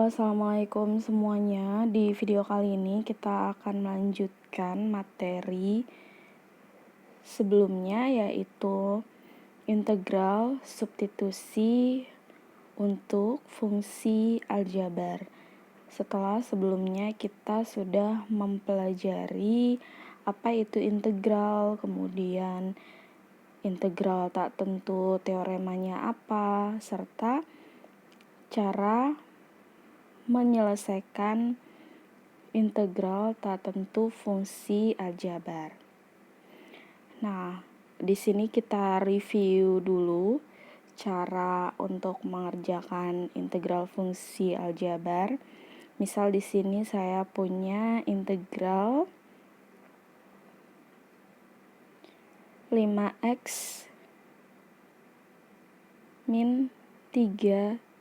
Halo, assalamualaikum semuanya. Di video kali ini kita akan melanjutkan materi sebelumnya, yaitu integral substitusi untuk fungsi aljabar. Setelah sebelumnya kita sudah mempelajari apa itu integral, kemudian integral tak tentu teoremanya apa, serta cara menyelesaikan integral tak tentu fungsi aljabar. Nah, di sini kita review dulu cara untuk mengerjakan integral fungsi aljabar. Misal di sini saya punya integral 5x min 3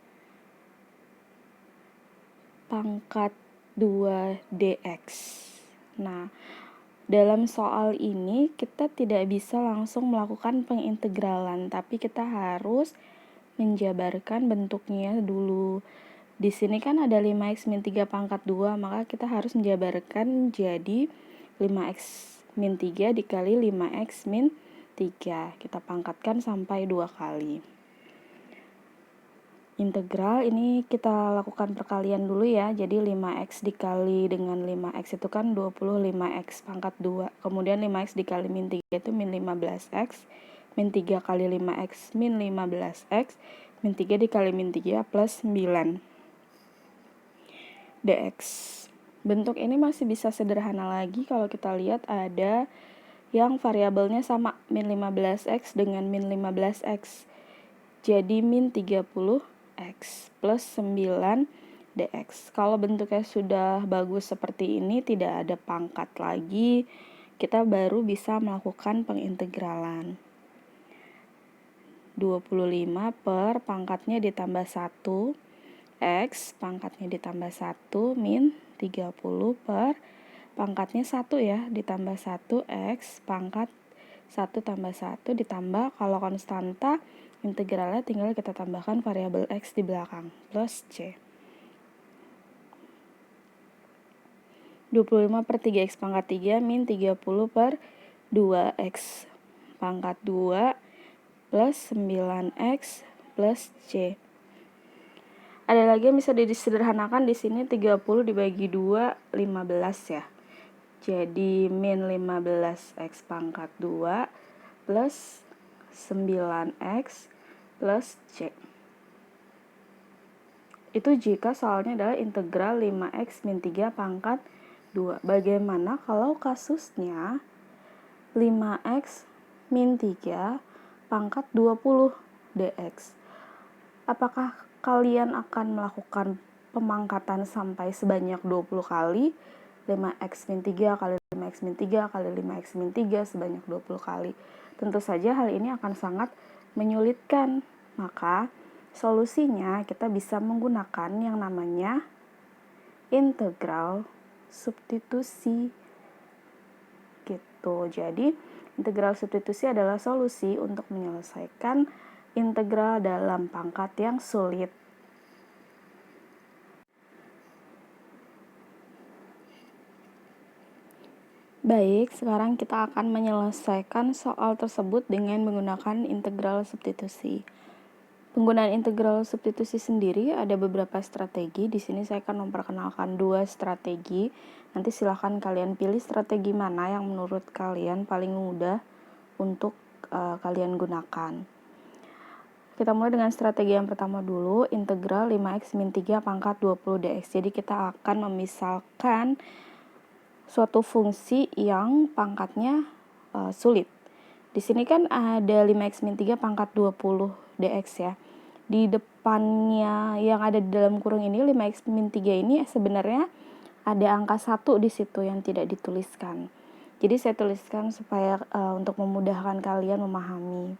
pangkat 2 dx. Nah, dalam soal ini kita tidak bisa langsung melakukan pengintegralan, tapi kita harus menjabarkan bentuknya dulu. Di sini kan ada 5x min 3 pangkat 2, maka kita harus menjabarkan jadi 5x min 3 dikali 5x min 3. Kita pangkatkan sampai 2 kali. Integral ini kita lakukan perkalian dulu ya. Jadi 5x dikali dengan 5x itu kan 25x pangkat 2. Kemudian 5x dikali min 3 itu min 15x. Min 3 kali 5x min 15x. Min 3 dikali min 3 plus 9 dx. Bentuk ini masih bisa sederhana lagi kalau kita lihat ada yang variabelnya sama, min 15x dengan min 15x. Jadi min 30x plus 9 dx. Kalau bentuknya sudah bagus seperti ini, tidak ada pangkat lagi, kita baru bisa melakukan pengintegralan. 25 per pangkatnya ditambah 1, x pangkatnya ditambah 1 min 30 per pangkatnya 1 ya, ditambah 1 x pangkat 1 tambah 1 ditambah, kalau konstanta integralnya tinggal kita tambahkan variabel x di belakang, plus c. 25 per 3x pangkat 3 min 30 per 2x pangkat 2 plus 9x plus c. Ada lagi yang bisa disederhanakan di sini, 30 dibagi 2, 15 ya. Jadi min 15x pangkat 2 plus 9x plus c. Itu jika soalnya adalah integral 5x min 3 pangkat 2. Bagaimana kalau kasusnya 5x min 3 pangkat 20 dx? Apakah kalian akan melakukan pemangkatan sampai sebanyak 20 kali? 5x min 3 kali 5x min 3 kali 5x min 3 sebanyak 20 kali. Tentu saja hal ini akan sangat menyulitkan. Maka solusinya kita bisa menggunakan yang namanya integral substitusi. Gitu. Jadi integral substitusi adalah solusi untuk menyelesaikan integral dalam pangkat yang sulit. Baik, sekarang kita akan menyelesaikan soal tersebut dengan menggunakan integral substitusi. Penggunaan integral substitusi sendiri ada beberapa strategi. Di sini saya akan memperkenalkan 2 strategi. Nanti silahkan kalian pilih strategi mana yang menurut kalian paling mudah untuk kalian gunakan. Kita mulai dengan strategi yang pertama dulu, integral 5x min 3 pangkat 20 dx. Jadi kita akan memisalkan suatu fungsi yang pangkatnya sulit. Di sini kan ada 5x min 3 pangkat 20 dx ya. Di depannya yang ada di dalam kurung ini, 5x min 3 ini sebenarnya ada angka 1 di situ yang tidak dituliskan. Jadi saya tuliskan supaya untuk memudahkan kalian memahami.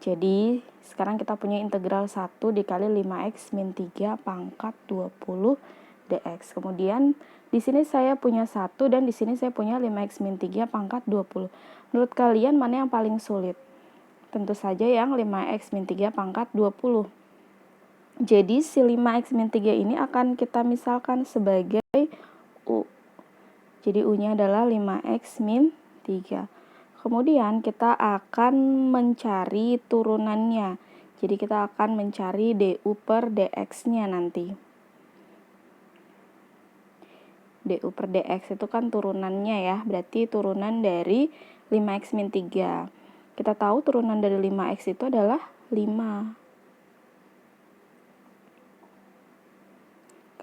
Jadi sekarang kita punya integral 1 dikali 5x min 3 pangkat 20 dx. Kemudian di sini saya punya 1 dan di sini saya punya 5x min 3 pangkat 20. Menurut kalian mana yang paling sulit? Tentu saja yang 5x min 3 pangkat 20. Jadi si 5x-3 ini akan kita misalkan sebagai U. Jadi U-nya adalah 5x-3. Kemudian kita akan mencari turunannya. Jadi kita akan mencari DU per DX-nya nanti. DU per DX itu kan turunannya ya, berarti turunan dari 5x-3. Kita tahu turunan dari 5x itu adalah 5.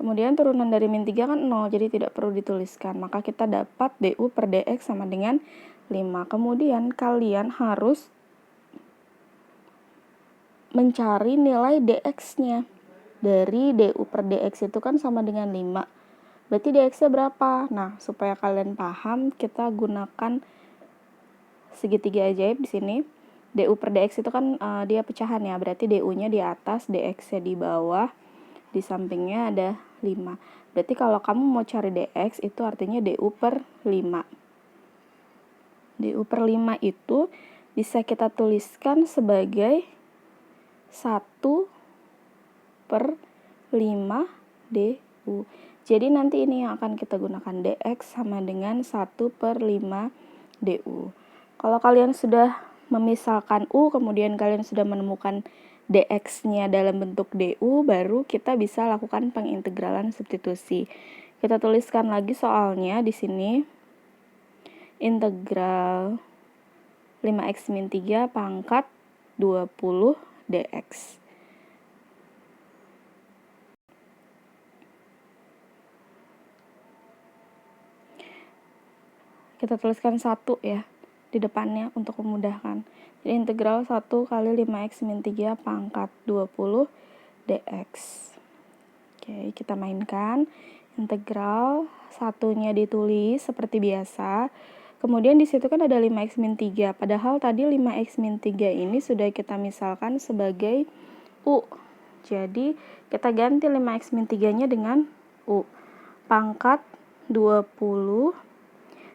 Kemudian turunan dari min 3 kan 0, jadi tidak perlu dituliskan. Maka kita dapat DU per DX sama dengan 5. Kemudian kalian harus mencari nilai DX-nya. Dari DU per DX itu kan sama dengan 5. Berarti DX-nya berapa? Nah, supaya kalian paham, kita gunakan segitiga ajaib di sini. DU per DX itu kan dia pecahan ya, berarti DU-nya di atas, DX-nya di bawah, di sampingnya ada 5. Berarti kalau kamu mau cari DX itu artinya DU per 5. DU per 5 itu bisa kita tuliskan sebagai 1 per 5 DU. Jadi nanti ini yang akan kita gunakan, DX sama dengan 1 per 5 DU. Kalau kalian sudah memisalkan U, kemudian kalian sudah menemukan DX-nya dalam bentuk DU, baru kita bisa lakukan pengintegralan substitusi. Kita tuliskan lagi soalnya di sini. Integral 5x-3 pangkat 20 dx. Kita tuliskan 1 ya di depannya untuk memudahkan. Jadi integral 1 kali 5x-3 pangkat 20 dx. Oke, kita mainkan. Integral satunya ditulis seperti biasa. Kemudian di situ kan ada 5x-3. Padahal tadi 5x-3 ini sudah kita misalkan sebagai U. Jadi kita ganti 5x-3-nya dengan U. Pangkat 20.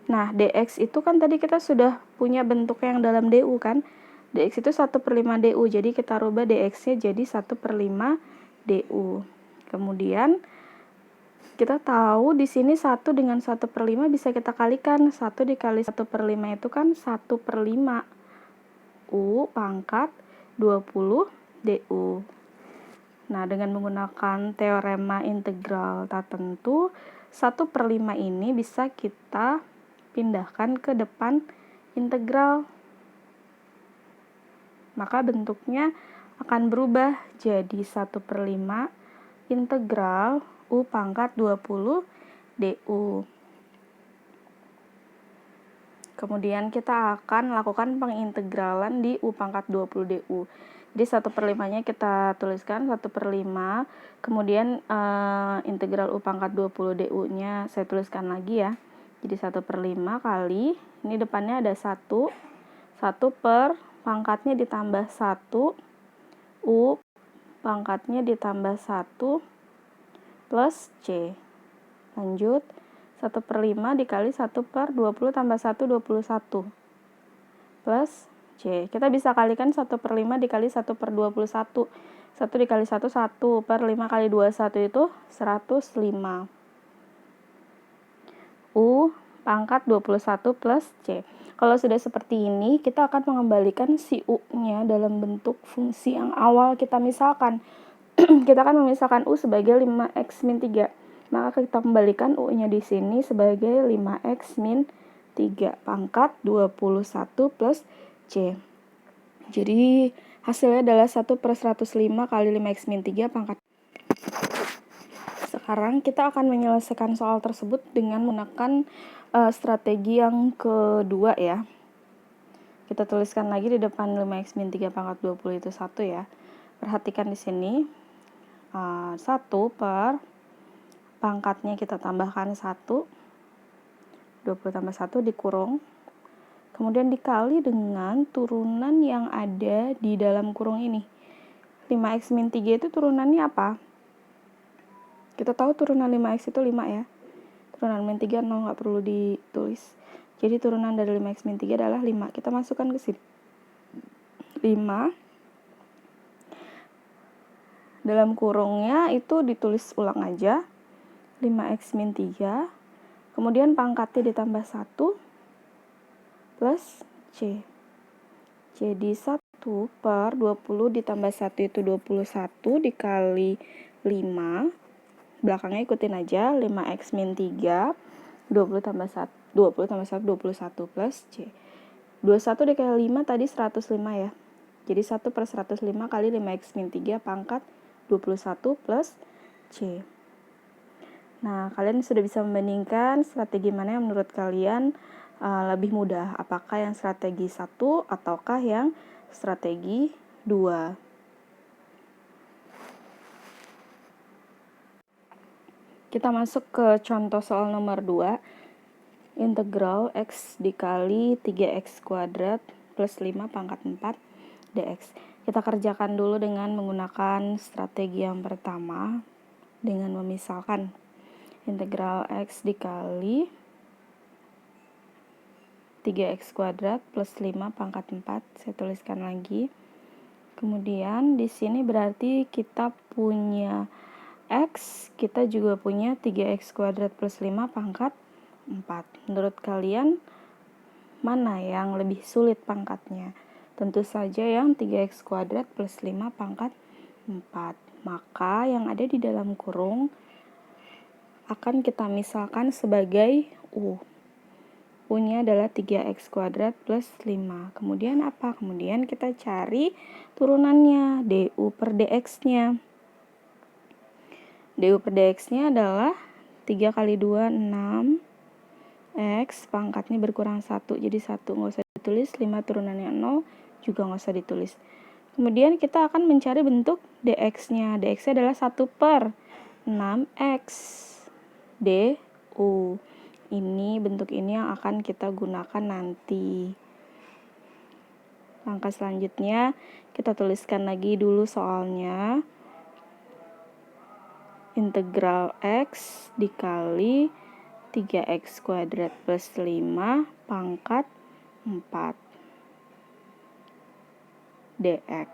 Nah, dx itu kan tadi kita sudah punya bentuk yang dalam du kan. Dx itu 1 per 5 du. Jadi kita rubah dx-nya jadi 1 per 5 du. Kemudian kita tahu di sini 1 dengan 1 per 5 bisa kita kalikan. 1 dikali 1 per 5 itu kan 1 per 5 U pangkat 20 du. Nah, dengan menggunakan teorema integral tak tentu, 1 per 5 ini bisa kita pindahkan ke depan integral. Maka bentuknya akan berubah jadi 1 per 5 integral U pangkat 20 du. Kemudian kita akan lakukan pengintegralan di U pangkat 20 du. Jadi 1 per 5-nya kita tuliskan 1 per 5. Kemudian integral U pangkat 20 du-nya saya tuliskan lagi ya. Jadi 1 per 5 kali, ini depannya ada 1. 1 per pangkatnya ditambah 1. U pangkatnya ditambah 1 plus C. Lanjut. 1 per 5 dikali 1 per 20 tambah 1, 21. Plus C. Kita bisa kalikan 1 per 5 dikali 1 per 21. 1 dikali 1, 1 per 5 kali 21 itu 105. U pangkat 21 plus C. Kalau sudah seperti ini, kita akan mengembalikan si U-nya dalam bentuk fungsi yang awal kita misalkan. Kita akan memisahkan U sebagai 5x-3. Maka kita kembalikan U-nya di sini sebagai 5x-3 pangkat 21 plus C. Jadi hasilnya adalah 1 per 105 kali 5x-3 pangkat. Sekarang kita akan menyelesaikan soal tersebut dengan menggunakan strategi yang kedua ya. Kita tuliskan lagi di depan 5x-3 pangkat 20 itu 1 ya. Perhatikan di sini 1 per pangkatnya kita tambahkan 1. 20 tambah 1 dikurung. Kemudian dikali dengan turunan yang ada di dalam kurung ini. 5x-3 itu turunannya apa? Kita tahu turunan 5x itu 5 ya. Turunan min 3 0, nggak perlu ditulis. Jadi turunan dari 5x min 3 adalah 5. Kita masukkan ke sini. 5 dalam kurungnya itu ditulis ulang aja, 5x min 3, kemudian pangkatnya ditambah 1 plus C. Jadi 1 per 20 ditambah 1 itu 21 dikali 5. Belakangnya ikutin aja, 5x min 3, 20 tambah 1, 21 plus C. 21 dikali 5 tadi 105 ya. Jadi 1 per 105 kali 5x min 3 pangkat 21 plus C. Nah, kalian sudah bisa membandingkan strategi mana yang menurut kalian lebih mudah. Apakah yang strategi 1 ataukah yang strategi 2. Kita masuk ke contoh soal nomor 2. Integral x dikali 3x kuadrat plus 5 pangkat 4 dx. Kita kerjakan dulu dengan menggunakan strategi yang pertama dengan memisalkan integral x dikali 3x kuadrat plus 5 pangkat 4. Saya tuliskan lagi. Kemudian di sini berarti kita punya x, kita juga punya 3x kuadrat plus 5 pangkat 4. Menurut kalian mana yang lebih sulit pangkatnya? Tentu saja yang 3x kuadrat plus 5 pangkat 4. Maka yang ada di dalam kurung akan kita misalkan sebagai U. U-nya adalah 3x kuadrat plus 5. Kemudian apa? Kemudian kita cari turunannya, du per dx-nya. Du per dx-nya adalah 3 kali 2, 6. X pangkatnya berkurang 1, jadi 1 nggak usah ditulis, 5 turunannya 0 juga nggak usah ditulis. Kemudian kita akan mencari bentuk dx-nya. Dx-nya adalah 1 per 6x du. Ini bentuk ini yang akan kita gunakan nanti. Langkah selanjutnya kita tuliskan lagi dulu soalnya. Integral x dikali 3x kuadrat plus 5 pangkat 4 dx.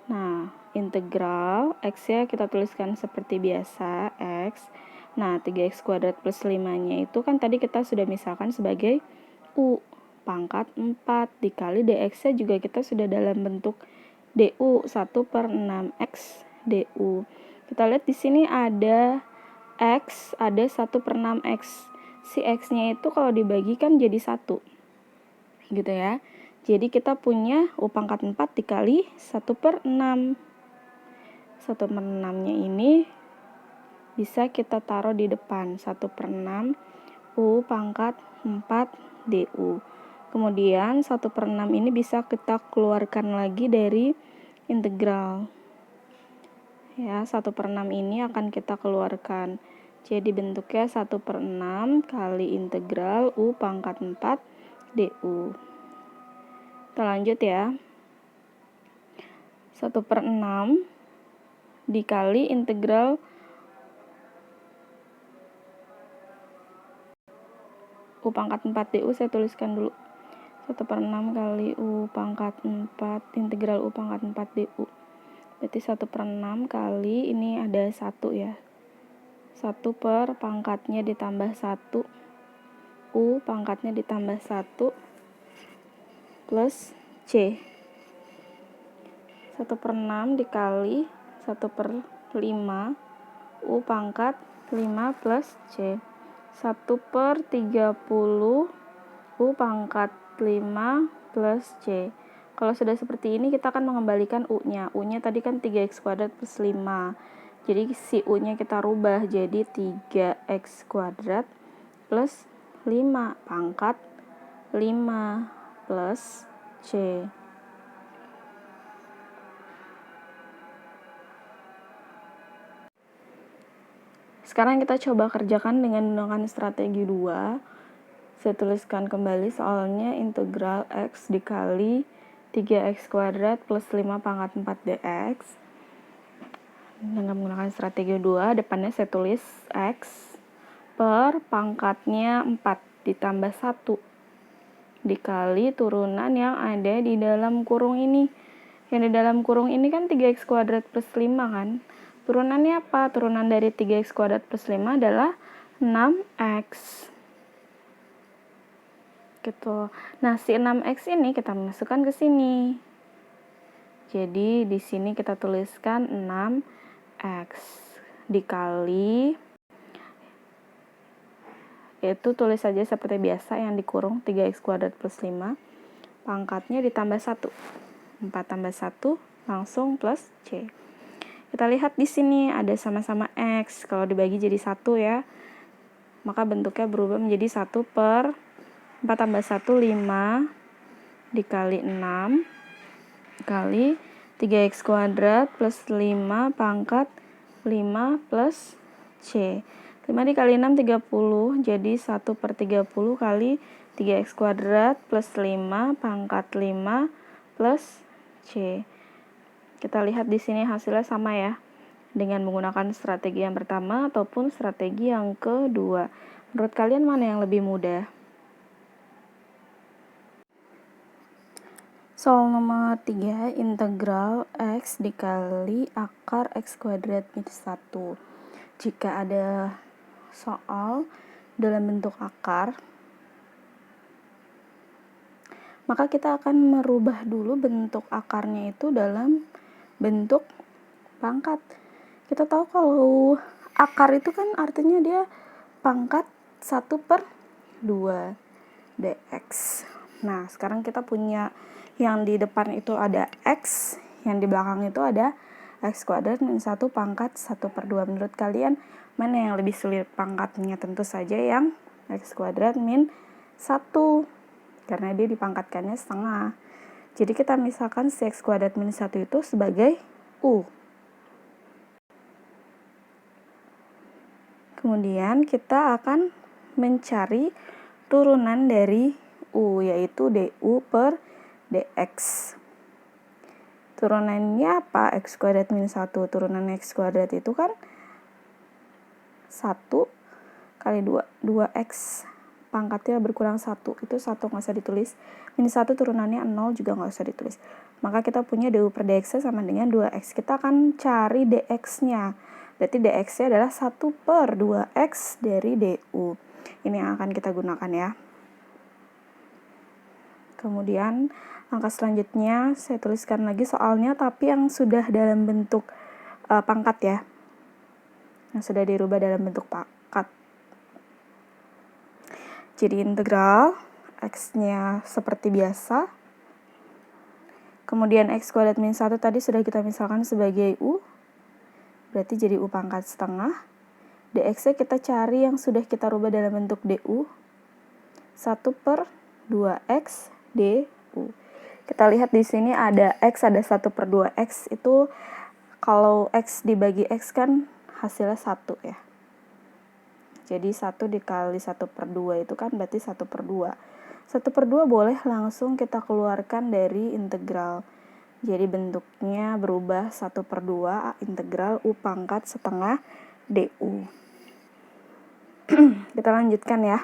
Nah, integral x-nya kita tuliskan seperti biasa, x. Nah, 3x kuadrat plus 5-nya itu kan tadi kita sudah misalkan sebagai u. Pangkat 4 dikali dx-nya juga kita sudah dalam bentuk du, 1 per 6x du. Kita lihat di sini ada x, ada 1 per 6x. Si x-nya itu kalau dibagikan jadi 1. Gitu ya. Jadi kita punya u pangkat 4 dikali 1 per 6. 1 per 6-nya ini bisa kita taruh di depan. 1 per 6 u pangkat 4 du. Kemudian 1 per 6 ini bisa kita keluarkan lagi dari integral. Ya, 1 per 6 ini akan kita keluarkan. Jadi bentuknya 1 per 6 kali integral u pangkat 4 du. Kita lanjut ya. 1 per 6 dikali integral u pangkat 4 du, saya tuliskan dulu. 1 per 6 kali u pangkat 4, integral u pangkat 4 du. Berarti 1 per 6 kali, ini ada 1 ya. 1 per pangkatnya ditambah 1. U pangkatnya ditambah 1 plus C. 1 per 6 dikali 1 per 5 U pangkat 5 plus C. 1 per 30 U pangkat 5 plus C. Kalau sudah seperti ini kita akan mengembalikan U-nya. U-nya tadi kan 3x kuadrat plus 5. Jadi si U-nya kita rubah jadi 3x kuadrat plus 5 pangkat 5 plus C. Sekarang kita coba kerjakan dengan menggunakan strategi 2. Saya tuliskan kembali soalnya integral x dikali 3x kuadrat plus 5 pangkat 4 dx. Dengan menggunakan strategi 2, depannya saya tulis x per pangkatnya 4 ditambah 1 dikali turunan yang ada di dalam kurung ini, Yang di dalam kurung ini kan 3x kuadrat plus 5 kan. Turunannya apa? Turunan dari 3x kuadrat plus 5 adalah 6x. Gitu. Nah, si 6x ini kita masukkan ke sini. Jadi di sini kita tuliskan 6x dikali, itu tulis saja seperti biasa yang dikurung 3x kuadrat plus 5, pangkatnya ditambah 1. 4 tambah 1 langsung plus C. Kita lihat di sini ada sama-sama X. Kalau dibagi jadi 1 ya, maka bentuknya berubah menjadi 1 per 4 tambah 1, 5 dikali 6 kali 3x kuadrat plus 5 pangkat 5 plus C. 5 dikali 6, 30. Jadi 1 per 30 kali 3x kuadrat plus 5 pangkat 5 plus C. Kita lihat di sini hasilnya sama ya, dengan menggunakan strategi yang pertama ataupun strategi yang kedua. Menurut kalian mana yang lebih mudah? Soal nomor 3, integral x dikali akar x kuadrat minus 1. Jika ada soal dalam bentuk akar, maka kita akan merubah dulu bentuk akarnya itu dalam bentuk pangkat. Kita tahu kalau akar itu kan artinya dia pangkat 1 per 2 dx. Nah, sekarang kita punya yang di depan itu ada x, yang di belakang itu ada x kuadrat minus 1 pangkat 1 per 2. Menurut kalian mana yang lebih sulit pangkatnya? Tentu saja yang x kuadrat min 1, karena dia dipangkatkannya setengah. Jadi kita misalkan si x kuadrat minus 1 itu sebagai u. Kemudian kita akan mencari turunan dari u, yaitu du per dx. Turunannya apa? X kuadrat minus 1. Turunan x kuadrat itu kan 1 kali 2. 2x pangkatnya berkurang 1. Itu 1 nggak usah ditulis. Minus 1 turunannya 0 juga nggak usah ditulis. Maka kita punya du per dx sama dengan 2x. Kita akan cari dx-nya. Berarti dx-nya adalah 1 per 2x dari du. Ini yang akan kita gunakan ya. Kemudian langkah selanjutnya saya tuliskan lagi soalnya, tapi yang sudah dalam bentuk pangkat ya, yang sudah dirubah dalam bentuk pangkat. Jadi integral x-nya seperti biasa, kemudian x kuadrat minus 1 tadi sudah kita misalkan sebagai u, berarti jadi u pangkat setengah. Dx-nya kita cari yang sudah kita rubah dalam bentuk du, 1 per 2x du. Kita lihat di sini ada x, ada 1 per 2x. Itu kalau x dibagi x kan hasilnya 1 ya. Jadi 1 dikali 1 per 2 itu kan berarti 1 per 2. 1 per 2 boleh langsung kita keluarkan dari integral. Jadi bentuknya berubah 1 per 2 integral u pangkat setengah du. Kita lanjutkan ya.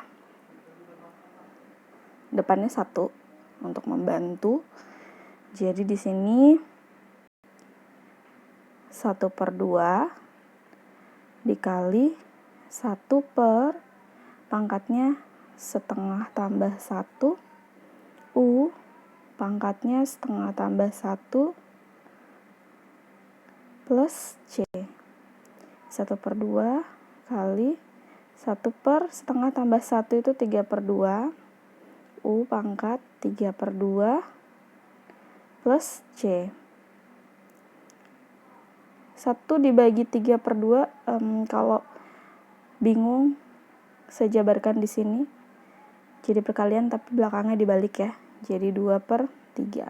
Depannya 1 untuk membantu. Jadi di sini 1 per 2 dikali 1 per pangkatnya setengah tambah 1 u pangkatnya setengah tambah 1 plus c. 1 per 2 kali 1 per setengah tambah 1 itu 3 per 2 u pangkat 3 per 2 plus C. 1 dibagi 3 per 2, kalau bingung saya jabarkan di sini. Jadi perkalian tapi belakangnya dibalik ya. Jadi 2 per 3.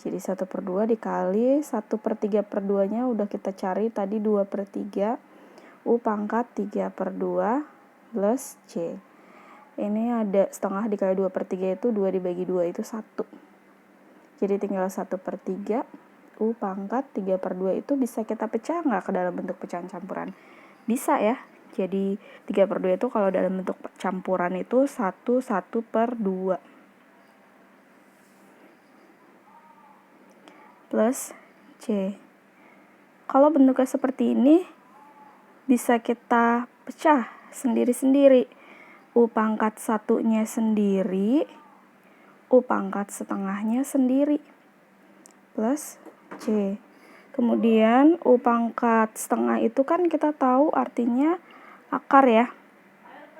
Jadi 1 per 2 dikali 1 per 3 per 2 nya udah kita cari tadi 2 per 3. U pangkat 3 per 2 plus C. Ini ada setengah dikali 2 per 3 itu 2 dibagi 2 itu 1. Jadi tinggal 1 per 3. U pangkat 3 per 2 itu bisa kita pecah nggak ke dalam bentuk pecahan campuran? Bisa ya. Jadi 3 per 2 itu kalau dalam bentuk campuran itu 1 per 2. plus C. Kalau bentuknya seperti ini, bisa kita pecah sendiri-sendiri. U pangkat satunya sendiri, U pangkat setengahnya sendiri, plus C. Kemudian U pangkat setengah itu kan kita tahu artinya akar ya.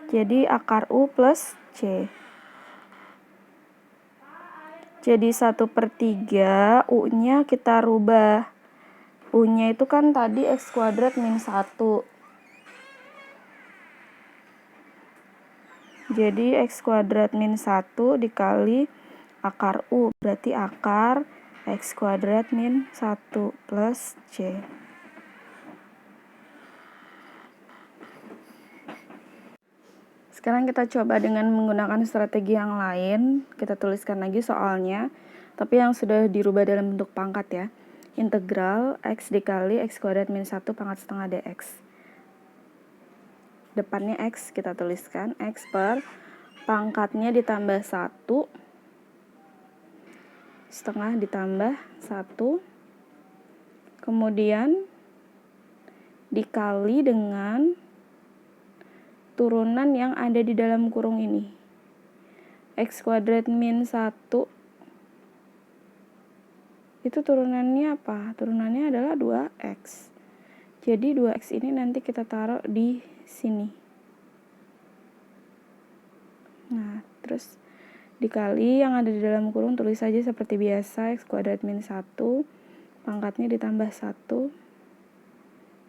Jadi akar U plus C. Jadi 1/3 U-nya kita rubah. U-nya itu kan tadi X kuadrat min 1. Jadi X kuadrat min 1 dikali akar U. Berarti akar X kuadrat min 1 plus C. Sekarang kita coba dengan menggunakan strategi yang lain. Kita tuliskan lagi soalnya, tapi yang sudah dirubah dalam bentuk pangkat ya. Integral X dikali X kuadrat min 1 pangkat setengah dx. Depannya X kita tuliskan. X per pangkatnya ditambah 1. Setengah ditambah 1. Kemudian dikali dengan turunan yang ada di dalam kurung ini. X kuadrat min 1 itu turunannya apa? Turunannya adalah 2x. Jadi 2x ini nanti kita taruh di sini. Nah, terus dikali yang ada di dalam kurung, tulis saja seperti biasa. X kuadrat min 1 pangkatnya ditambah 1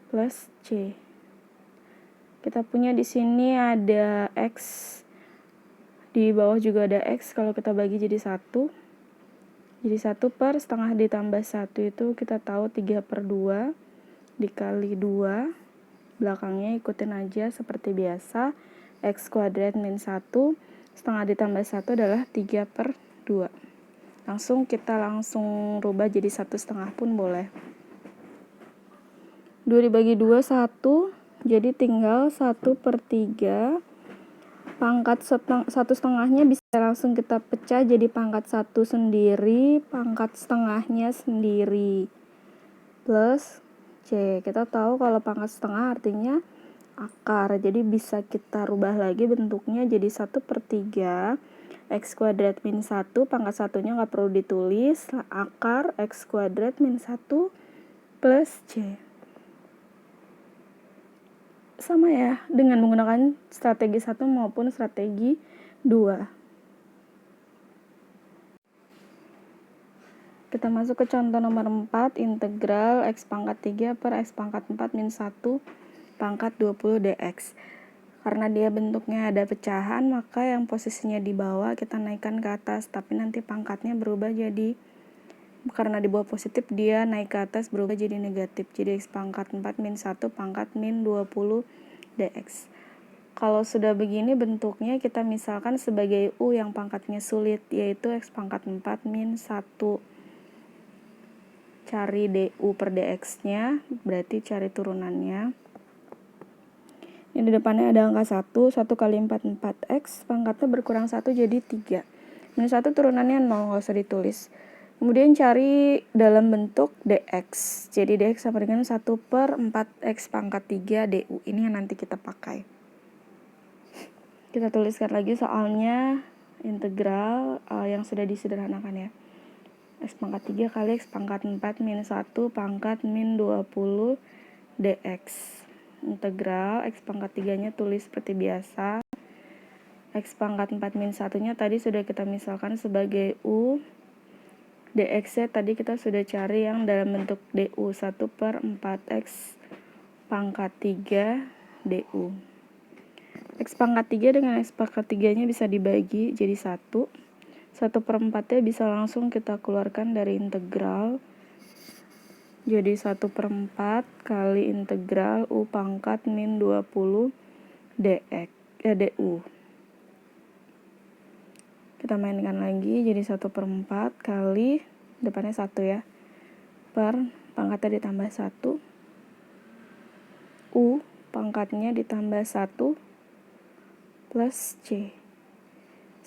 plus C. Kita punya di sini ada X, di bawah juga ada X, kalau kita bagi jadi 1. Jadi 1 per setengah ditambah 1 itu kita tahu 3/2 dikali 2. Belakangnya ikutin aja seperti biasa. X kuadrat min 1, setengah ditambah 1 adalah 3/2. Kita langsung rubah jadi 1/2 pun boleh. 2 dibagi 2, 1. Jadi tinggal 1/3. Pangkat 1/2-nya bisa langsung kita pecah jadi pangkat 1 sendiri, pangkat setengahnya sendiri, plus C. Kita tahu kalau pangkat setengah artinya akar, jadi bisa kita rubah lagi bentuknya jadi 1/3 X kuadrat min 1, pangkat satunya nggak perlu ditulis, akar X kuadrat min 1 plus C. Sama ya, dengan menggunakan strategi 1 maupun strategi 2. Kita masuk ke contoh nomor 4, integral X pangkat 3 per X pangkat 4 min 1 pangkat 20 dx. Karena dia bentuknya ada pecahan, maka yang posisinya di bawah kita naikkan ke atas, tapi nanti pangkatnya berubah jadi, karena di bawah positif, dia naik ke atas berubah jadi negatif. Jadi X pangkat 4 min 1 pangkat min 20 dx. Kalau sudah begini bentuknya, kita misalkan sebagai U yang pangkatnya sulit, yaitu X pangkat 4 min 1. Cari du per dx-nya, berarti cari turunannya. Ini di depannya ada angka 1, 1 kali 4, 4x, pangkatnya berkurang 1 jadi 3. Minus 1 turunannya 0, nggak usah ditulis. Kemudian cari dalam bentuk dx. Jadi dx sama dengan 1/4x pangkat 3 du. Ini yang nanti kita pakai. Kita tuliskan lagi soalnya, integral yang sudah disederhanakan ya. X pangkat 3 kali X pangkat 4 min 1 pangkat min 20 dx. Integral X pangkat 3-nya tulis seperti biasa. X pangkat 4 min 1-nya tadi sudah kita misalkan sebagai U. dx-nya tadi kita sudah cari yang dalam bentuk du, 1/4x pangkat 3 du. X pangkat 3 dengan X pangkat 3-nya bisa dibagi jadi 1. 1/4-nya bisa langsung kita keluarkan dari integral. Jadi 1/4 kali integral U pangkat min 20 du. Kita mainkan lagi, jadi 1/4 kali, depannya 1 ya, per pangkatnya ditambah 1. U pangkatnya ditambah 1 plus C.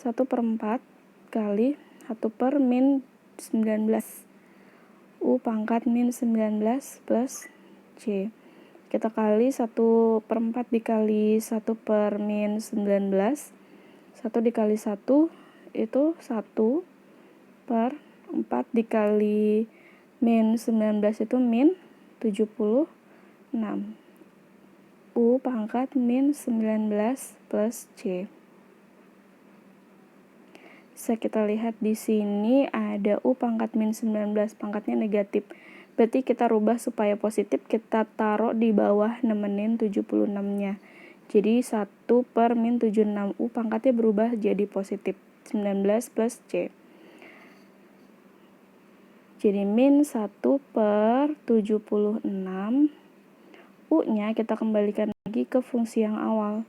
1/4 kali 1 per min 19. U pangkat min 19 plus C. Kita kali 1/4 dikali 1/min 19. 1 dikali 1 itu 1/4 dikali min 19 itu min 76. U pangkat min 19 plus C. Bisa kita lihat di sini ada U pangkat min 19, pangkatnya negatif. Berarti kita rubah supaya positif, kita taruh di bawah nemenin 76-nya. Jadi 1/min 76, U pangkatnya berubah jadi positif, 19 plus C. Jadi min 1/76. U-nya kita kembalikan lagi ke fungsi yang awal.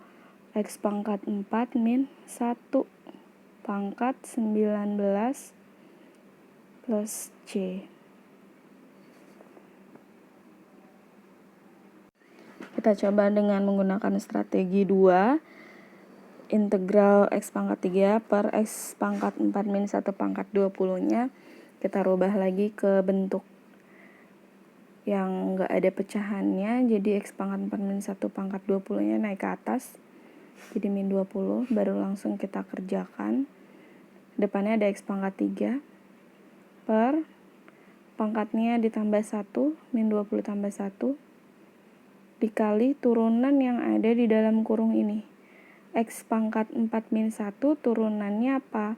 X pangkat 4 min 1 pangkat 19 plus C. Kita coba dengan menggunakan strategi 2. Integral X pangkat 3 per X pangkat 4 min 1 pangkat 20-nya. Kita rubah lagi ke bentuk yang nggak ada pecahannya. Jadi X pangkat 4 min 1 pangkat 20-nya naik ke atas. Jadi min 20. Baru langsung kita kerjakan. Depannya ada X pangkat 3 per pangkatnya ditambah 1, min 20 tambah 1, dikali turunan yang ada di dalam kurung ini. X pangkat 4 min 1 turunannya apa?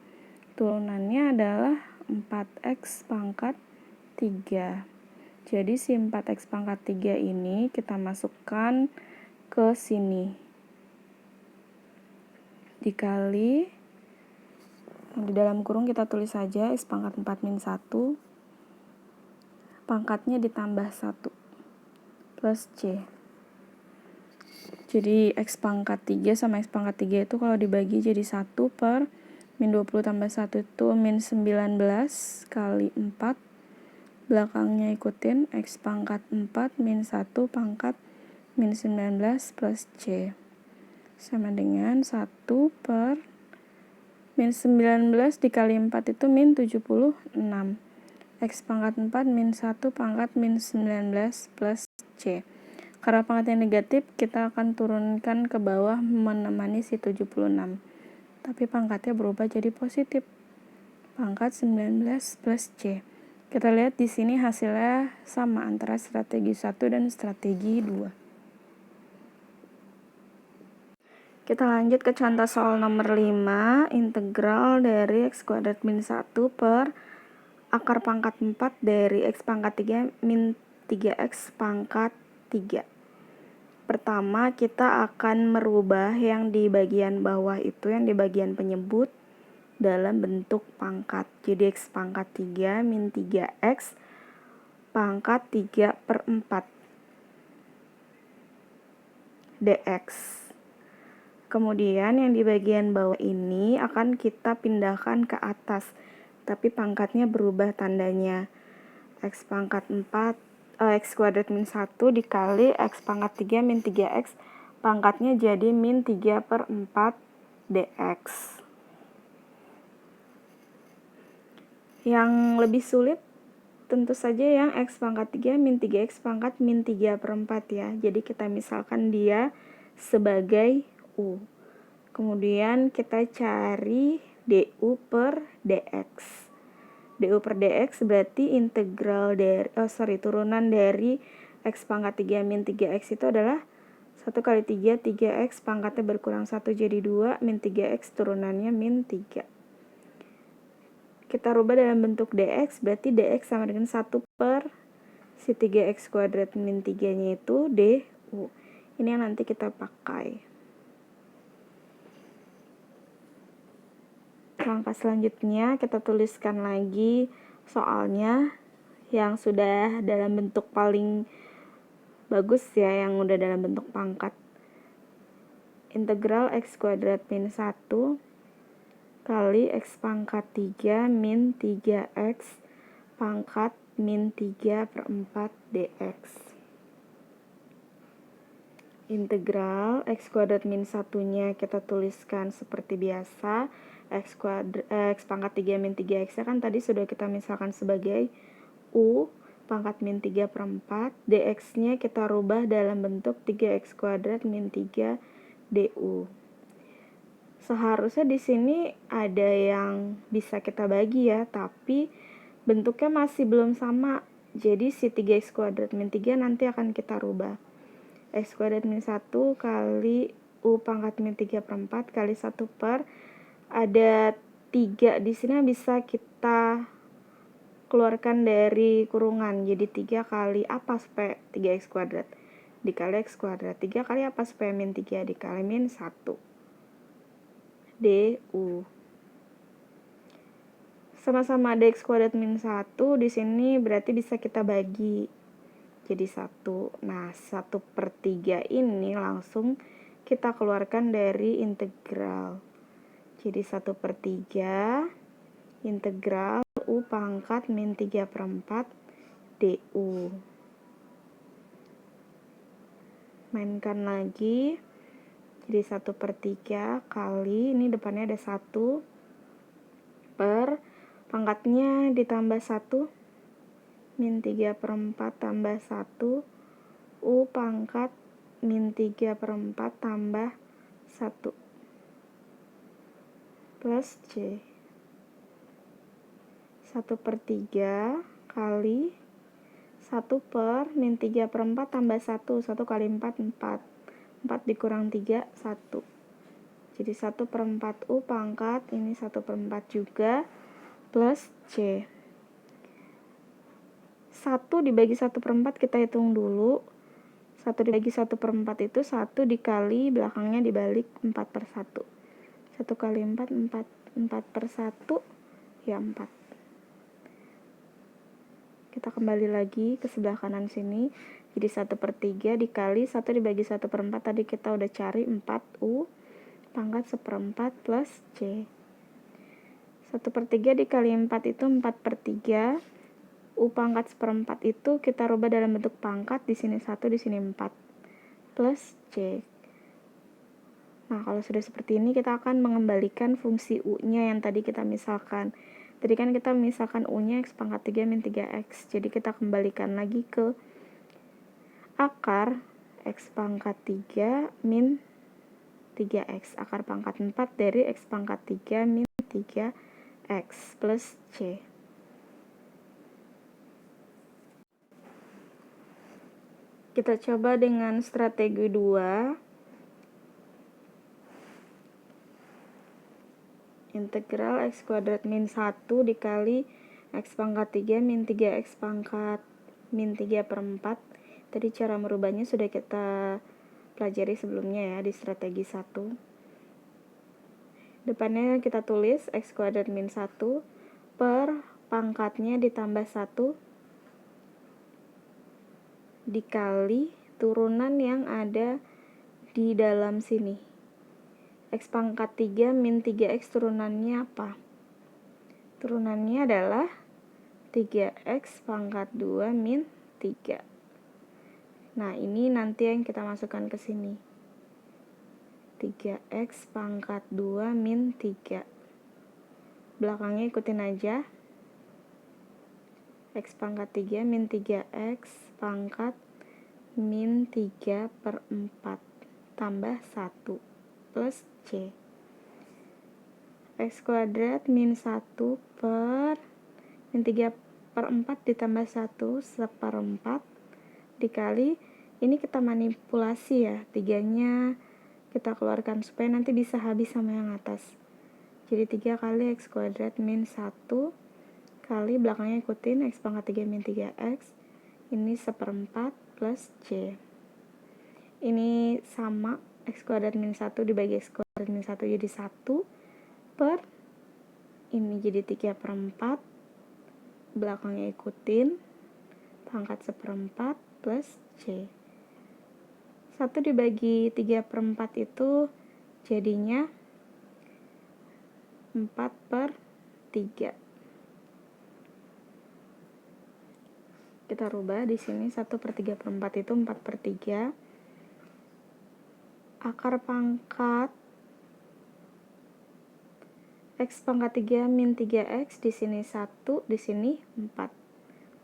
Turunannya adalah 4X pangkat 3. Jadi si 4X pangkat 3 ini kita masukkan ke sini. Dikali, di dalam kurung kita tulis saja X pangkat 4 min 1, pangkatnya ditambah 1, plus C. Jadi X pangkat 3 sama X pangkat 3 itu kalau dibagi jadi 1 per min 20 tambah 1 itu min 19 kali 4. Belakangnya ikutin X pangkat 4 min 1 pangkat min 19 plus C. Sama dengan 1 per min 19 dikali 4 itu min 76. X pangkat 4 min 1 pangkat min 19 plus C. Karena pangkatnya negatif, kita akan turunkan ke bawah menemani si 76. Tapi pangkatnya berubah jadi positif. Pangkat 19 plus C. Kita lihat di sini hasilnya sama antara strategi 1 dan strategi 2. Kita lanjut ke contoh soal nomor 5. Integral dari X kuadrat min 1 per akar pangkat 4 dari X pangkat 3 min 3X pangkat 3. Pertama, kita akan merubah yang di bagian bawah itu, yang di bagian penyebut, dalam bentuk pangkat. Jadi X pangkat 3 min 3X pangkat 3/4 dx. Kemudian yang di bagian bawah ini akan kita pindahkan ke atas, tapi pangkatnya berubah tandanya. X pangkat 4 X kuadrat min 1 dikali X pangkat 3 min 3X pangkatnya jadi min 3/4 dx. Yang lebih sulit tentu saja yang X pangkat 3 min 3X pangkat min 3/4 ya. Jadi kita misalkan dia sebagai U. Kemudian kita cari DU per DX. DU per DX berarti integral dari turunan dari X pangkat 3 min 3X itu adalah 1 kali 3, 3X pangkatnya berkurang 1 jadi 2, min 3X turunannya min 3. Kita rubah dalam bentuk DX, berarti DX sama dengan 1 per si 3X kuadrat min 3-nya itu DU. Ini yang nanti kita pakai. Langkah selanjutnya kita tuliskan lagi soalnya yang sudah dalam bentuk paling bagus ya, yang udah dalam bentuk pangkat. Integral X kuadrat min 1 kali X pangkat 3 min 3X pangkat min 3/4 dx. Integral X kuadrat min 1-nya kita tuliskan seperti biasa. X pangkat 3 min 3X kan tadi sudah kita misalkan sebagai U. pangkat min 3 per 4. dx-nya kita rubah dalam bentuk 3x kuadrat min 3 du. Seharusnya di sini ada yang bisa kita bagi ya, tapi bentuknya masih belum sama. Jadi si 3x kuadrat min 3 nanti akan kita rubah. X kuadrat min 1 kali U pangkat min 3 per 4 kali 1 per, ada 3 di sini bisa kita keluarkan dari kurungan. Jadi 3 kali apa supaya 3x kuadrat dikali x kuadrat. 3 kali apa supaya min 3 dikali min 1 du. Sama-sama ada x kuadrat min 1, di sini berarti bisa kita bagi jadi 1. Nah, 1/3 ini langsung kita keluarkan dari integral. Jadi 1/3 integral U pangkat min 3 per 4 du. Mainkan lagi. Jadi 1/3 kali, ini depannya ada 1 per, pangkatnya ditambah 1, min 3 per 4 tambah 1, U pangkat min 3 per 4 tambah 1, plus C. 1/3 kali 1 per min 3 per 4 tambah 1, 1 kali 4, 4. 4 dikurang 3, 1. Jadi 1/4 U pangkat, ini 1/4 juga, plus C. 1 dibagi 1/4 kita hitung dulu. 1 dibagi 1/4 itu 1 dikali, belakangnya dibalik 4/1. 1 kali 4, 4. 4/1, ya 4. Kita kembali lagi ke sebelah kanan sini. Jadi 1/3 dikali 1 dibagi 1/4 tadi kita udah cari 4U pangkat 1/4 plus C. 1/3 dikali 4 itu 4/3. U pangkat 1/4 itu kita rubah dalam bentuk pangkat, di sini 1, di sini 4 plus C. Nah, kalau sudah seperti ini kita akan mengembalikan fungsi U-nya yang tadi kita misalkan. Tadi kan kita misalkan U-nya X pangkat 3 min 3X. Jadi kita kembalikan lagi ke akar X pangkat 3 min 3X. Akar pangkat 4 dari X pangkat 3 min 3X plus C. Kita coba dengan strategi 2. Integral X kuadrat min 1 dikali X pangkat 3 min 3X pangkat min 3 per 4. Tadi cara merubahnya sudah kita pelajari sebelumnya ya di strategi 1. Depannya kita tulis X kuadrat min 1 per pangkatnya ditambah 1 dikali turunan yang ada di dalam sini. X pangkat 3 min 3X turunannya apa? Turunannya adalah 3X pangkat 2 min 3. Nah, ini nanti yang kita masukkan ke sini. 3X pangkat 2 min 3. Belakangnya ikutin aja. X pangkat 3 min 3X pangkat min 3 per 4 tambah 1 plus C. X kuadrat min 1 per min 3 per 4 ditambah 1 1/4 dikali, ini kita manipulasi ya, 3-nya kita keluarkan supaya nanti bisa habis sama yang atas. Jadi 3 kali X kuadrat min 1 kali, belakangnya ikutin X pangkat 3 min 3X, ini 1/4 plus C. Ini sama, X kuadrat min 1 dibagi X kuadrat min 1 jadi 1 per, ini jadi 3/4, belakangnya ikutin pangkat 1/4 plus C. 1 dibagi 3/4 itu jadinya 4/3. Kita rubah di sini 1/3/4 itu 4/3. Akar pangkat X pangkat 3 min 3X, di sini 1, di sini 4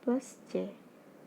plus C.